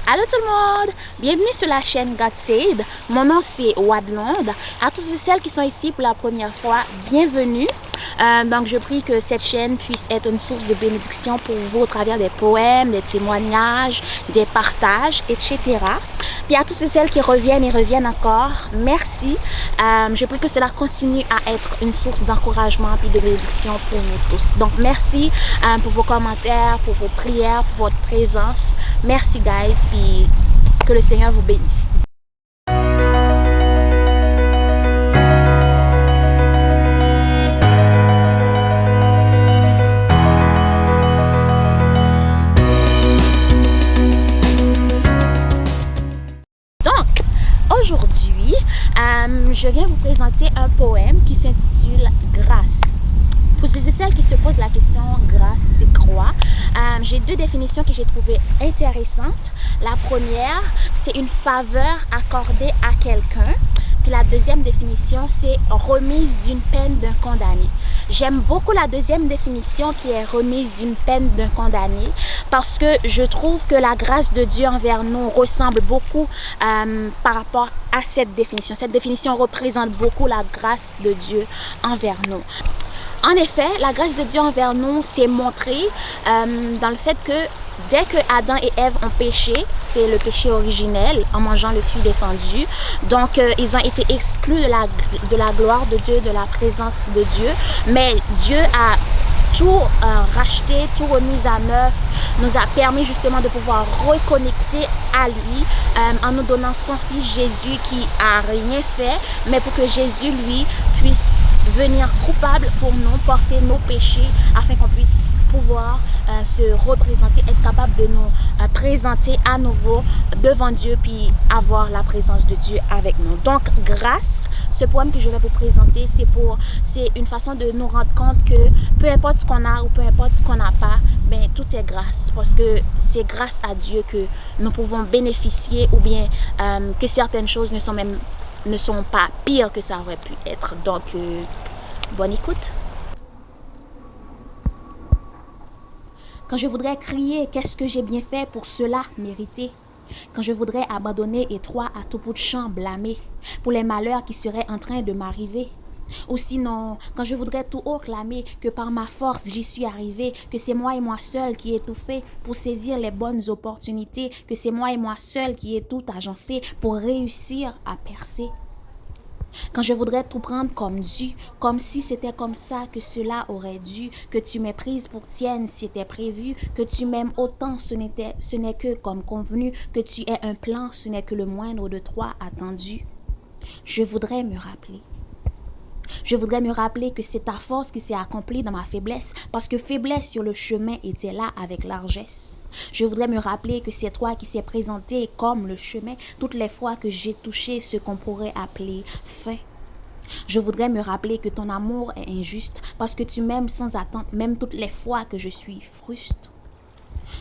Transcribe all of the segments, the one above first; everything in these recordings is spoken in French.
Allô tout le monde, bienvenue sur la chaîne God Saved. Mon nom c'est Wadlond. À tous et celles qui sont ici pour la première fois, bienvenue. Donc je prie que cette chaîne puisse être une source de bénédiction pour vous au travers des poèmes, des témoignages, des partages, etc. Puis à tous et celles qui reviennent et reviennent encore, merci. Je prie que cela continue à être une source d'encouragement et de bénédiction pour vous tous. Donc merci pour vos commentaires, pour vos prières, pour votre présence. Merci guys, puis que le Seigneur vous bénisse. Donc, aujourd'hui, je viens vous présenter un poème qui s'intitule « Grâce ». Pour ceux et celles qui se posent la question « grâce, c'est quoi ?» j'ai deux définitions que j'ai trouvées intéressantes. La première, c'est une faveur accordée à quelqu'un. Puis la deuxième définition, c'est remise d'une peine d'un condamné. J'aime beaucoup la deuxième définition qui est remise d'une peine d'un condamné parce que je trouve que la grâce de Dieu envers nous ressemble beaucoup par rapport à cette définition. Cette définition représente beaucoup la grâce de Dieu envers nous. En effet, la grâce de Dieu envers nous s'est montrée dans le fait que dès que Adam et Ève ont péché, c'est le péché originel en mangeant le fruit défendu. Donc, ils ont été exclus de la gloire de Dieu, de la présence de Dieu. Mais Dieu a tout racheté, tout remis à neuf, nous a permis justement de pouvoir reconnecter à lui en nous donnant son fils Jésus qui a rien fait, mais pour que Jésus, lui, puisse venir coupable pour nous, porter nos péchés afin qu'on puisse pouvoir se représenter, être capable de nous présenter à nouveau devant Dieu puis avoir la présence de Dieu avec nous. Donc grâce, ce poème que je vais vous présenter, c'est une façon de nous rendre compte que peu importe ce qu'on a ou peu importe ce qu'on n'a pas, ben tout est grâce parce que c'est grâce à Dieu que nous pouvons bénéficier ou bien que certaines choses ne sont pas pires que ça aurait pu être. Donc bonne écoute. Quand je voudrais crier, qu'est-ce que j'ai bien fait pour cela mériter? Quand je voudrais abandonner et toi à tout bout de champ blâmer pour les malheurs qui seraient en train de m'arriver. Ou sinon, quand je voudrais tout haut clamer que par ma force j'y suis arrivé, que c'est moi et moi seul qui ai tout fait pour saisir les bonnes opportunités, que c'est moi et moi seul qui ai tout agencé pour réussir à percer. Quand je voudrais tout prendre comme dû, comme si c'était comme ça que cela aurait dû, que tu m'aies prise pour tienne si c'était prévu, que tu m'aimes autant, ce n'est que comme convenu, que tu aies un plan, ce n'est que le moindre de trois attendu. Je voudrais me rappeler que c'est ta force qui s'est accomplie dans ma faiblesse, parce que faiblesse sur le chemin était là avec largesse. Je voudrais me rappeler que c'est toi qui s'est présenté comme le chemin toutes les fois que j'ai touché ce qu'on pourrait appeler fin. Je voudrais me rappeler que ton amour est injuste, parce que tu m'aimes sans attente, même toutes les fois que je suis fruste.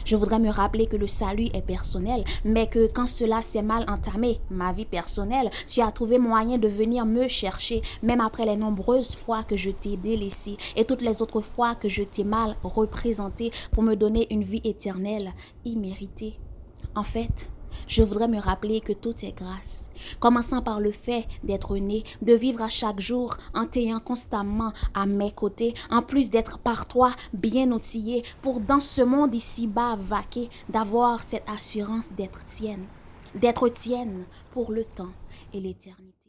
Je voudrais me rappeler que le salut est personnel, mais que quand cela s'est mal entamé, ma vie personnelle, tu as trouvé moyen de venir me chercher, même après les nombreuses fois que je t'ai délaissé et toutes les autres fois que je t'ai mal représenté pour me donner une vie éternelle imméritée. En fait, je voudrais me rappeler que tout est grâce, commençant par le fait d'être né, de vivre à chaque jour en t'ayant constamment à mes côtés, en plus d'être par toi bien outillé pour dans ce monde ici-bas vaquer, d'avoir cette assurance d'être tienne pour le temps et l'éternité.